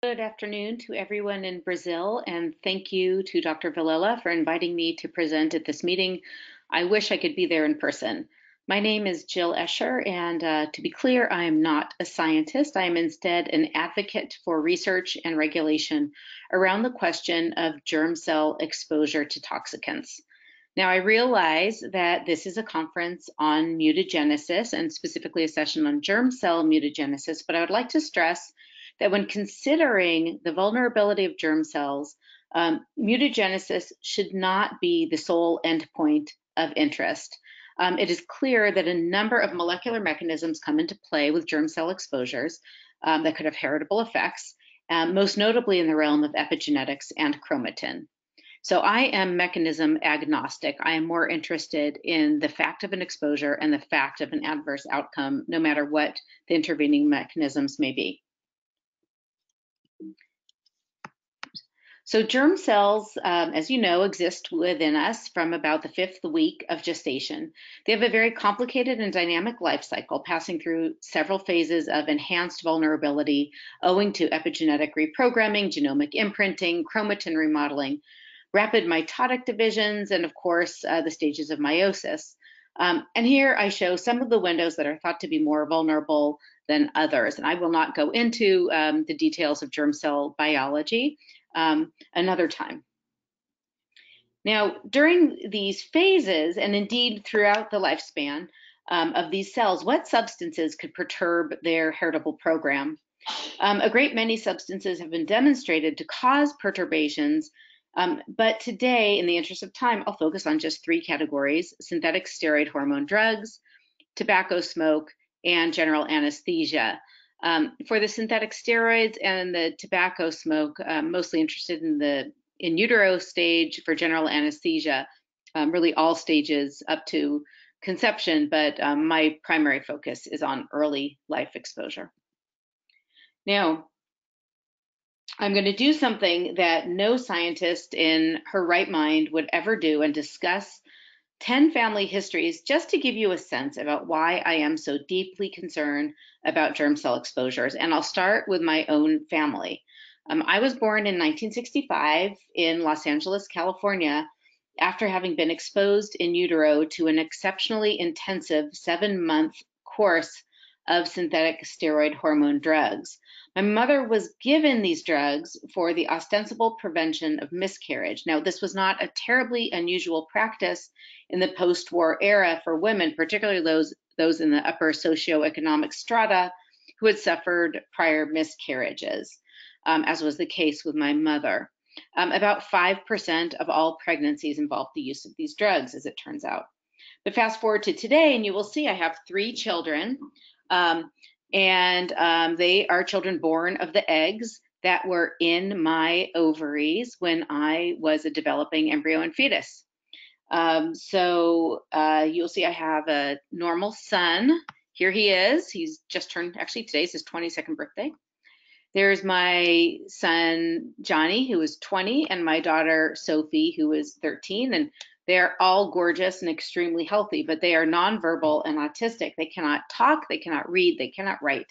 Good afternoon to everyone in Brazil, and thank you to Dr. Villela for inviting me to present at this meeting. I wish I could be there in person. My name is Jill Escher, and to be clear, I am not a scientist. I am instead an advocate for research and regulation around the question of germ cell exposure to toxicants. Now, I realize that this is a conference on mutagenesis and specifically a session on germ cell mutagenesis, but I would like to stress that when considering the vulnerability of germ cells, mutagenesis should not be the sole endpoint of interest. It is clear that a number of molecular mechanisms come into play with germ cell exposures that could have heritable effects, most notably in the realm of epigenetics and chromatin. So I am mechanism agnostic. I am more interested in the fact of an exposure and the fact of an adverse outcome, no matter what the intervening mechanisms may be. So germ cells, as you know, exist within us from about the 5th week of gestation. They have a very complicated and dynamic life cycle, passing through several phases of enhanced vulnerability owing to epigenetic reprogramming, genomic imprinting, chromatin remodeling, rapid mitotic divisions, and of course, the stages of meiosis. And here I show some of the windows that are thought to be more vulnerable than others. And I will not go into the details of germ cell biology another time. Now, during these phases, and indeed throughout the lifespan of these cells, what substances could perturb their heritable program? A great many substances have been demonstrated to cause perturbations, but today, in the interest of time, I'll focus on just 3 categories: synthetic steroid hormone drugs, tobacco smoke, and general anesthesia. For the synthetic steroids and the tobacco smoke, I'm mostly interested in the in utero stage. For general anesthesia, really all stages up to conception, but my primary focus is on early life exposure. Now, I'm going to do something that no scientist in her right mind would ever do and discuss 10 family histories just to give you a sense about why I am so deeply concerned about germ cell exposures. And I'll start with my own family. I was born in 1965 in Los Angeles, California, after having been exposed in utero to an exceptionally intensive 7-month course of synthetic steroid hormone drugs. My mother was given these drugs for the ostensible prevention of miscarriage. Now, this was not a terribly unusual practice in the post-war era for women, particularly those in the upper socioeconomic strata who had suffered prior miscarriages, as was the case with my mother. About 5% of all pregnancies involved the use of these drugs, as it turns out. But fast forward to today, and you will see I have 3 children. They are children born of the eggs that were in my ovaries when I was a developing embryo and fetus. You'll see I have a normal son. Here he is. He's just turned, actually today's his 22nd birthday. There's my son, Johnny, who is 20, and my daughter, Sophie, who is 13. And they're all gorgeous and extremely healthy, but they are nonverbal and autistic. They cannot talk, they cannot read, they cannot write.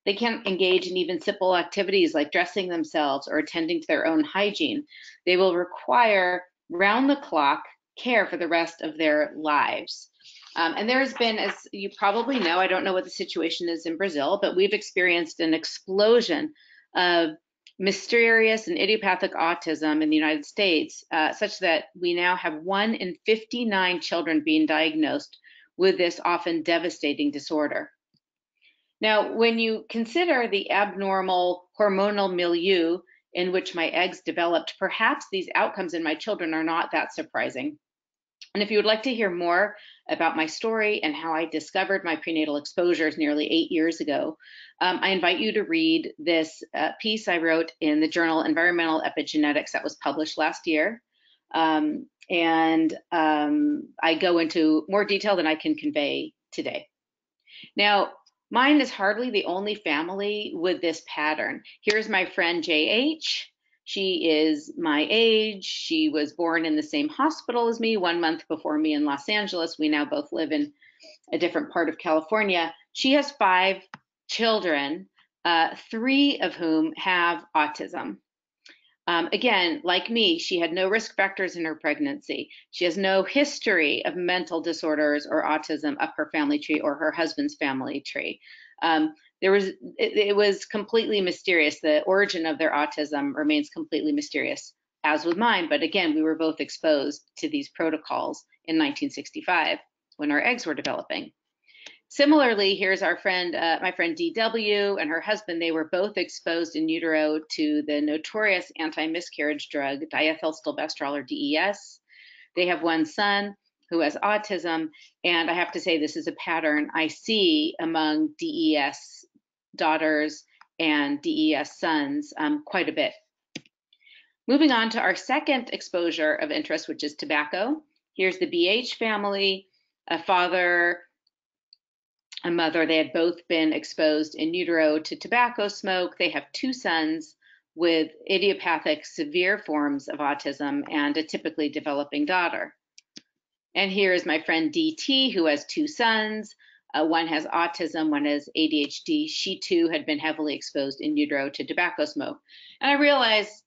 They can't engage in even simple activities like dressing themselves or attending to their own hygiene. They will require round-the-clock care for the rest of their lives. And there has been, as you probably know, I don't know what the situation is in Brazil, but we've experienced an explosion of mysterious and idiopathic autism in the United States, such that we now have 1 in 59 children being diagnosed with this often devastating disorder. Now, when you consider the abnormal hormonal milieu in which my eggs developed, perhaps these outcomes in my children are not that surprising. And if you would like to hear more about my story and how I discovered my prenatal exposures nearly 8 years ago, I invite you to read this piece I wrote in the journal Environmental Epigenetics that was published last year. I go into more detail than I can convey today. Now, mine is hardly the only family with this pattern. Here's my friend JH. She is my age. She was born in the same hospital as me 1 month before me in Los Angeles. We now both live in a different part of California. She has 5 children, 3 of whom have autism. Again, like me, she had no risk factors in her pregnancy. She has no history of mental disorders or autism up her family tree or her husband's family tree. It was completely mysterious. The origin of their autism remains completely mysterious, as with mine. But again, we were both exposed to these protocols in 1965 when our eggs were developing. Similarly, here's our friend, my friend DW and her husband. They were both exposed in utero to the notorious anti-miscarriage drug diethylstilbestrol, or DES. They have one son who has autism, and I have to say this is a pattern I see among DES daughters and DES sons quite a bit. Moving on to our second exposure of interest, which is tobacco. Here's the BH family, a father, a mother. They had both been exposed in utero to tobacco smoke. They have 2 sons with idiopathic severe forms of autism and a typically developing daughter. And here is my friend DT, who has 2 sons. One has autism, one has ADHD. She too had been heavily exposed in utero to tobacco smoke. And I realized,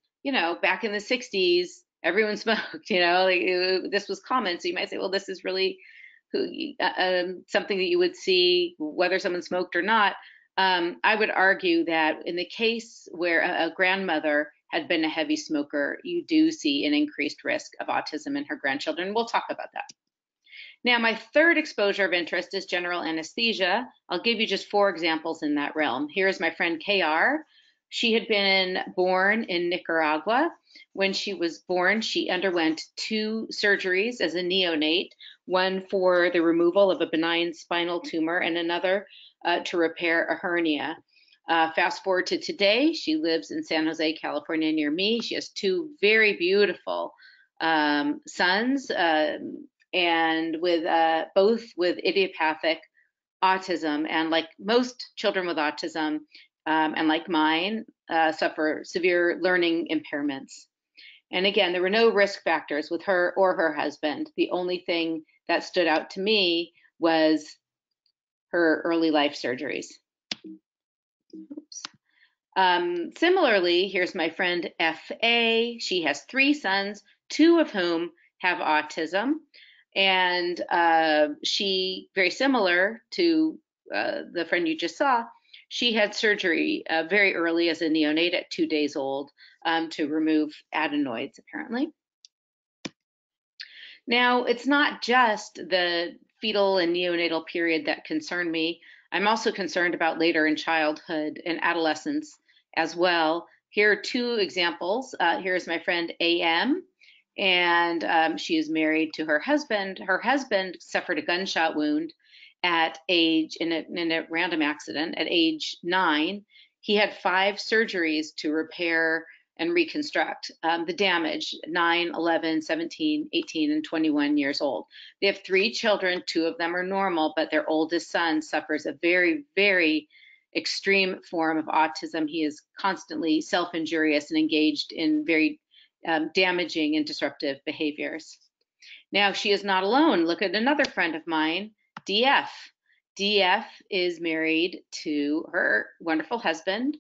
back in the 60s, everyone smoked, this was common. So you might say, well, this is really something that you would see whether someone smoked or not. I would argue that in the case where a grandmother had been a heavy smoker, you do see an increased risk of autism in her grandchildren. We'll talk about that. Now, my third exposure of interest is general anesthesia. I'll give you just 4 examples in that realm. Here's my friend KR. She had been born in Nicaragua. When she was born, she underwent 2 surgeries as a neonate, one for the removal of a benign spinal tumor and another to repair a hernia. Fast forward to today, she lives in San Jose, California, near me. She has 2 very beautiful sons, and with both with idiopathic autism, and like most children with autism, and like mine, suffer severe learning impairments. And again, there were no risk factors with her or her husband. The only thing that stood out to me was her early life surgeries. Similarly, here's my friend FA. She has 3 sons, 2 of whom have autism. And she, very similar to the friend you just saw, she had surgery very early as a neonate at 2 days old to remove adenoids, apparently. Now, it's not just the fetal and neonatal period that concern me. I'm also concerned about later in childhood and adolescence as well. Here are 2 examples. Here's my friend AM, and she is married to her husband. Her husband suffered a gunshot wound at age, in a random accident, at age 9. He had 5 surgeries to repair and reconstruct the damage, 9, 11, 17, 18, and 21 years old. They have 3 children. 2 of them are normal, but their oldest son suffers a very, very extreme form of autism. He is constantly self-injurious and engaged in very damaging and disruptive behaviors. Now, she is not alone. Look at another friend of mine, DF. DF is married to her wonderful husband,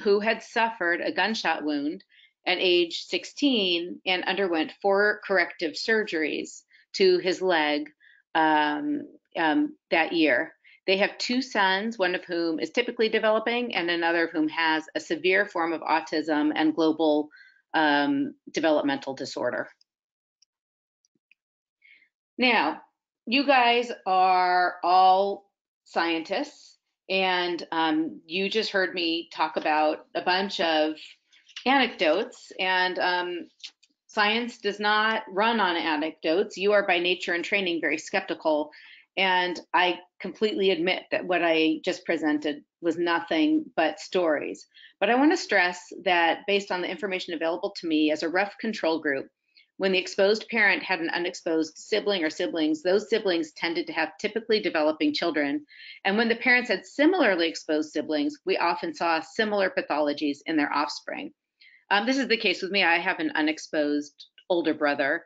who had suffered a gunshot wound at age 16 and underwent 4 corrective surgeries to his leg that year. They have 2 sons, one of whom is typically developing and another of whom has a severe form of autism and global developmental disorder. Now, you guys are all scientists, and you just heard me talk about a bunch of anecdotes, and science does not run on anecdotes. You are by nature and training very skeptical, and I completely admit that what I just presented was nothing but stories. But I want to stress that based on the information available to me as a rough control group, when the exposed parent had an unexposed sibling or siblings, those siblings tended to have typically developing children. And when the parents had similarly exposed siblings, we often saw similar pathologies in their offspring. This is the case with me. I have an unexposed older brother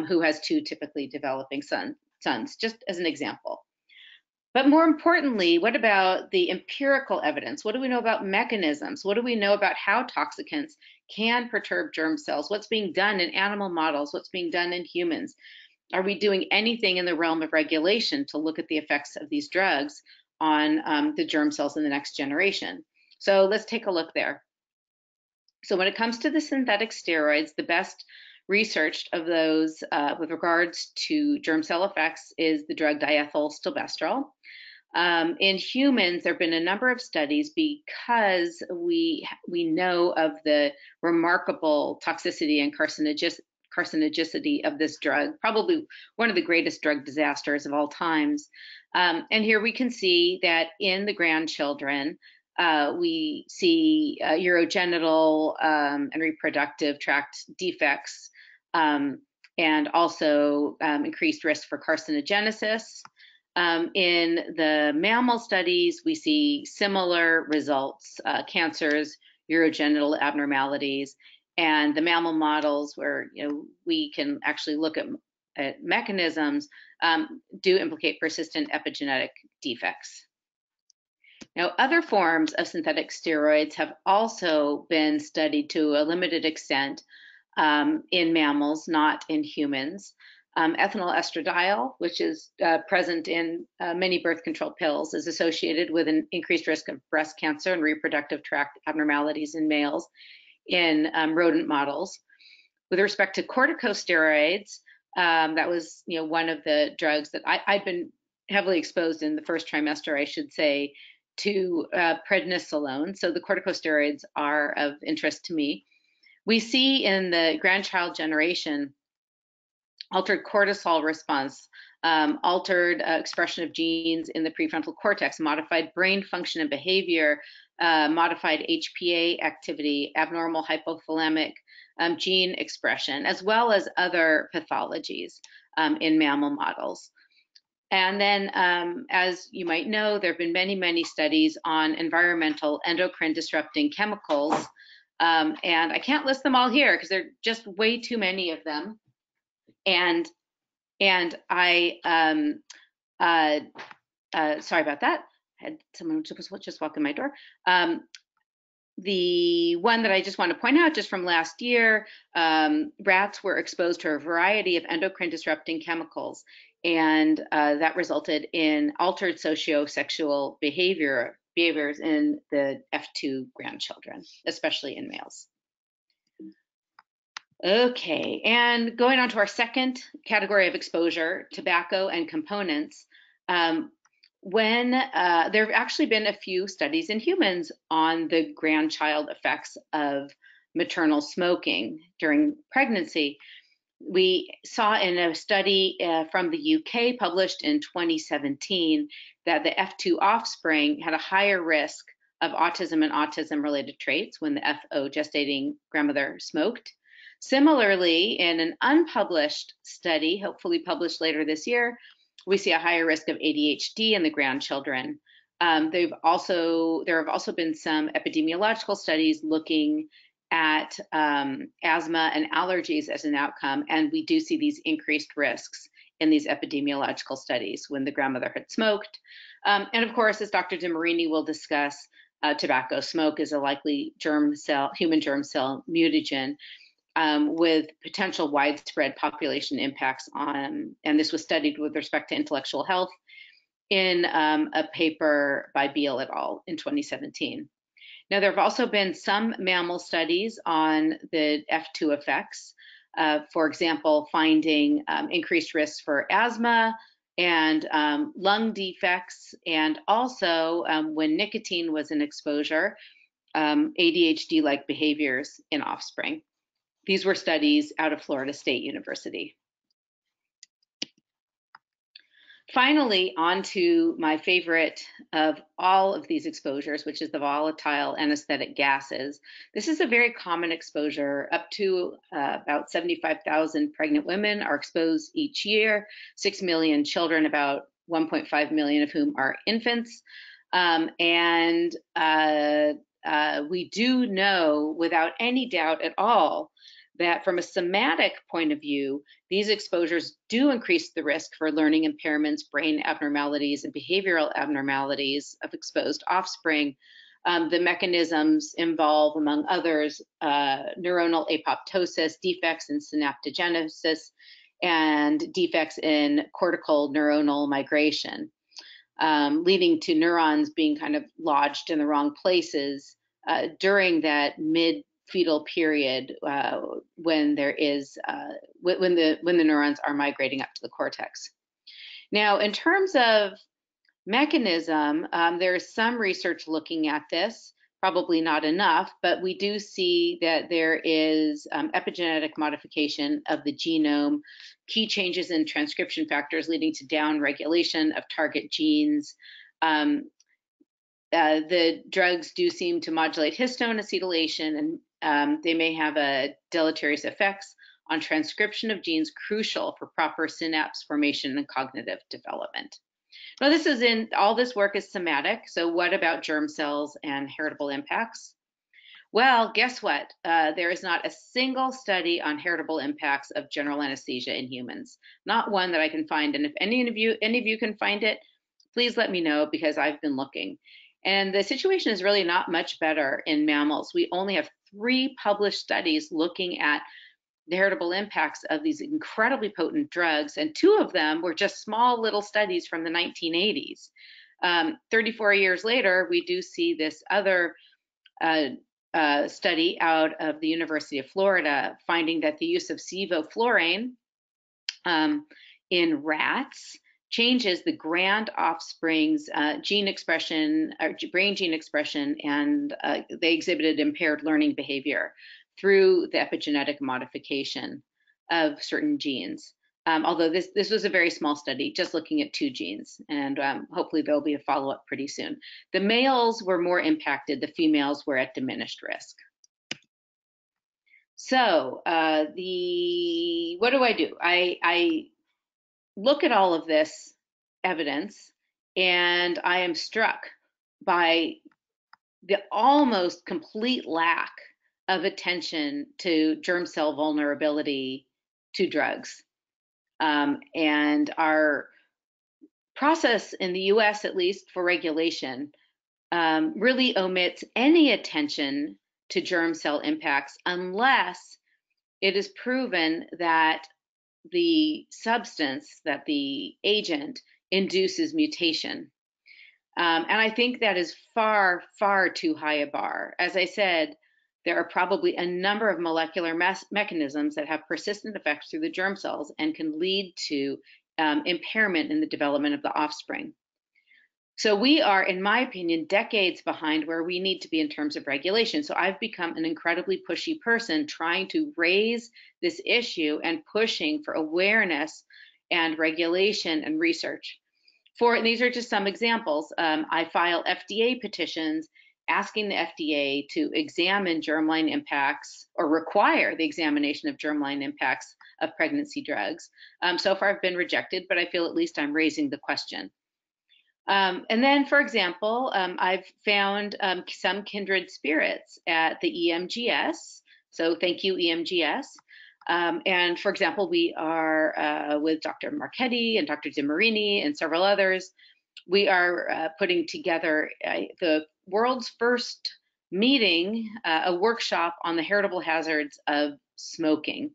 who has 2 typically developing sons, just as an example. But more importantly, what about the empirical evidence? What do we know about mechanisms? What do we know about how toxicants can perturb germ cells? What's being done in animal models? What's being done in humans? Are we doing anything in the realm of regulation to look at the effects of these drugs on the germ cells in the next generation? So let's take a look there. So when it comes to the synthetic steroids, the best researched of those with regards to germ cell effects is the drug diethylstilbestrol. In humans, there have been a number of studies because we know of the remarkable toxicity and carcinogenicity of this drug, probably one of the greatest drug disasters of all times. And here we can see that in the grandchildren, we see urogenital and reproductive tract defects, and also increased risk for carcinogenesis. In the mammal studies, we see similar results, cancers, urogenital abnormalities, and the mammal models where we can actually look at mechanisms do implicate persistent epigenetic defects. Now, other forms of synthetic steroids have also been studied to a limited extent in mammals, not in humans. Ethinyl estradiol, which is present in many birth control pills, is associated with an increased risk of breast cancer and reproductive tract abnormalities in males in rodent models. With respect to corticosteroids, that was one of the drugs that I'd been heavily exposed in the first trimester, I should say, to prednisolone. So the corticosteroids are of interest to me. We see in the grandchild generation altered cortisol response, altered expression of genes in the prefrontal cortex, modified brain function and behavior, modified HPA activity, abnormal hypothalamic gene expression, as well as other pathologies in mammal models. And then, as you might know, there have been many, many studies on environmental endocrine disrupting chemicals. And I can't list them all here because there are just way too many of them. And I, sorry about that. I had someone just walk in my door. The one that I just want to point out, just from last year, rats were exposed to a variety of endocrine disrupting chemicals, and that resulted in altered socio-sexual behaviors in the F2 grandchildren, especially in males. Okay, and going on to our second category of exposure, tobacco and components. When there have actually been a few studies in humans on the grandchild effects of maternal smoking during pregnancy. We saw in a study from the UK published in 2017 that the F2 offspring had a higher risk of autism and autism-related traits when the FO gestating grandmother smoked. Similarly, in an unpublished study, hopefully published later this year, we see a higher risk of ADHD in the grandchildren. There have also been some epidemiological studies looking at asthma and allergies as an outcome, and we do see these increased risks in these epidemiological studies when the grandmother had smoked. And of course, as Dr. DeMarini will discuss, tobacco smoke is a likely human germ cell mutagen, with potential widespread population impacts on, and this was studied with respect to intellectual health in a paper by Beal et al. In 2017. Now, there have also been some mammal studies on the F2 effects, for example, finding increased risks for asthma and lung defects, and also when nicotine was in exposure, ADHD-like behaviors in offspring. These were studies out of Florida State University. Finally, on to my favorite of all of these exposures, which is the volatile anesthetic gases. This is a very common exposure. Up to about 75,000 pregnant women are exposed each year, 6 million children, about 1.5 million of whom are infants. We do know without any doubt at all that from a somatic point of view, these exposures do increase the risk for learning impairments, brain abnormalities, and behavioral abnormalities of exposed offspring. The mechanisms involve, among others, neuronal apoptosis, defects in synaptogenesis, and defects in cortical neuronal migration, leading to neurons being kind of lodged in the wrong places during that mid-fetal period when there is when the neurons are migrating up to the cortex. Now, in terms of mechanism, there is some research looking at this, probably not enough, but we do see that there is epigenetic modification of the genome, key changes in transcription factors leading to downregulation of target genes. The drugs do seem to modulate histone acetylation, and they may have a deleterious effects on transcription of genes crucial for proper synapse formation and cognitive development. Now, all this work is somatic. So what about germ cells and heritable impacts? Well, guess what? There is not a single study on heritable impacts of general anesthesia in humans. Not one that I can find. And if any of you can find it, please let me know, because I've been looking. And the situation is really not much better in mammals. We only have 3 published studies looking at the heritable impacts of these incredibly potent drugs, and 2 of them were just small little studies from the 1980s. 34 years later, we do see this other study out of the University of Florida finding that the use of sevoflurane in rats changes the grand offspring's gene expression, or brain gene expression, and they exhibited impaired learning behavior through the epigenetic modification of certain genes. Although this was a very small study, just looking at 2 genes, and hopefully there'll be a follow-up pretty soon. The males were more impacted, the females were at diminished risk. So what do? I look at all of this evidence, and I am struck by the almost complete lack of attention to germ cell vulnerability to drugs. And our process in the US, at least for regulation, really omits any attention to germ cell impacts unless it is proven that the substance, that the agent induces mutation. And I think that is far, far too high a bar. As I said, there are probably a number of molecular mechanisms that have persistent effects through the germ cells and can lead to impairment in the development of the offspring. So we are, in my opinion, decades behind where we need to be in terms of regulation. So I've become an incredibly pushy person trying to raise this issue and pushing for awareness and regulation and research. And these are just some examples. I file FDA petitions asking the FDA to examine germline impacts or require the examination of germline impacts of pregnancy drugs. So far I've been rejected, but I feel at least I'm raising the question. And then, for example, I've found some kindred spirits at the EMGS. So thank you, EMGS. And for example, we are with Dr. Marchetti and Dr. Zimmerini and several others. We are putting together the world's first meeting, a workshop on the heritable hazards of smoking.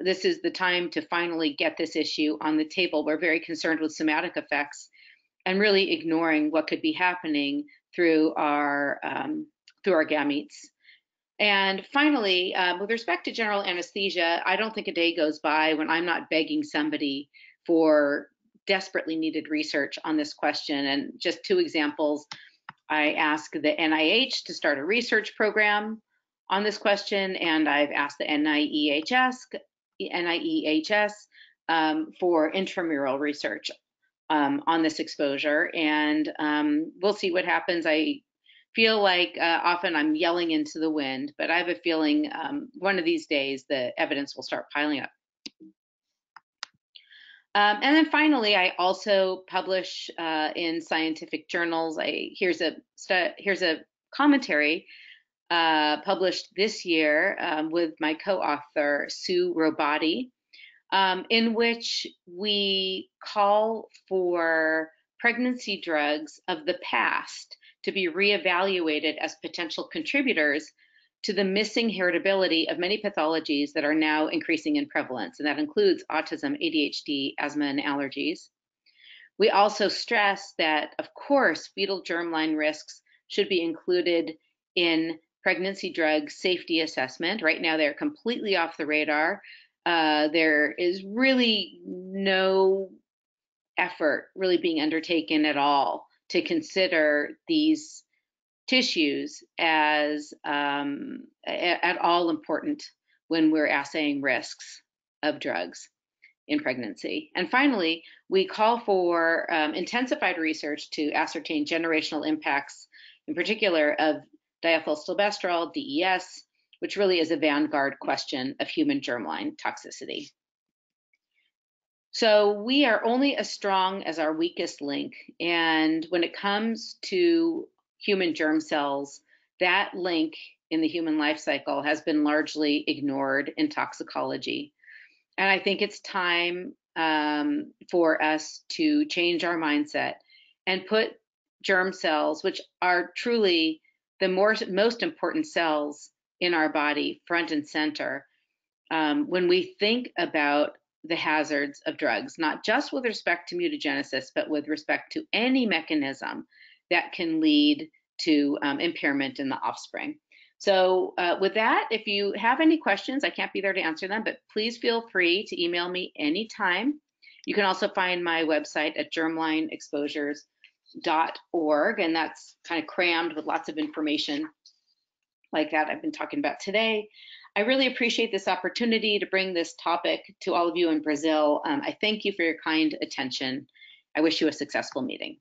This is the time to finally get this issue on the table. We're very concerned with somatic effects and really ignoring what could be happening through our gametes. And finally, with respect to general anesthesia, I don't think a day goes by when I'm not begging somebody for desperately needed research on this question. And just 2 examples, I asked the NIH to start a research program on this question, and I've asked the NIEHS for intramural research on this exposure, and we'll see what happens. I feel like often I'm yelling into the wind, but I have a feeling one of these days the evidence will start piling up. And then finally, I also publish in scientific journals. Here's a commentary published this year with my co-author, Sue Robati, in which we call for pregnancy drugs of the past to be reevaluated as potential contributors to the missing heritability of many pathologies that are now increasing in prevalence, and that includes autism, ADHD, asthma, and allergies. We also stress that, of course, fetal germline risks should be included in pregnancy drug safety assessment. Right now, they're completely off the radar. There is really no effort really being undertaken at all to consider these tissues as at all important when we're assaying risks of drugs in pregnancy. And finally, we call for intensified research to ascertain generational impacts, in particular of diethylstilbestrol, DES, which really is a vanguard question of human germline toxicity. So we are only as strong as our weakest link. And when it comes to human germ cells, that link in the human life cycle has been largely ignored in toxicology. And I think it's time for us to change our mindset and put germ cells, which are truly the most important cells in our body, front and center, when we think about the hazards of drugs, not just with respect to mutagenesis, but with respect to any mechanism that can lead to impairment in the offspring. So with that, if you have any questions, I can't be there to answer them, but please feel free to email me anytime. You can also find my website at germlineexposures.org, and that's kind of crammed with lots of information like that I've been talking about today. I really appreciate this opportunity to bring this topic to all of you in Brazil. I thank you for your kind attention. I wish you a successful meeting.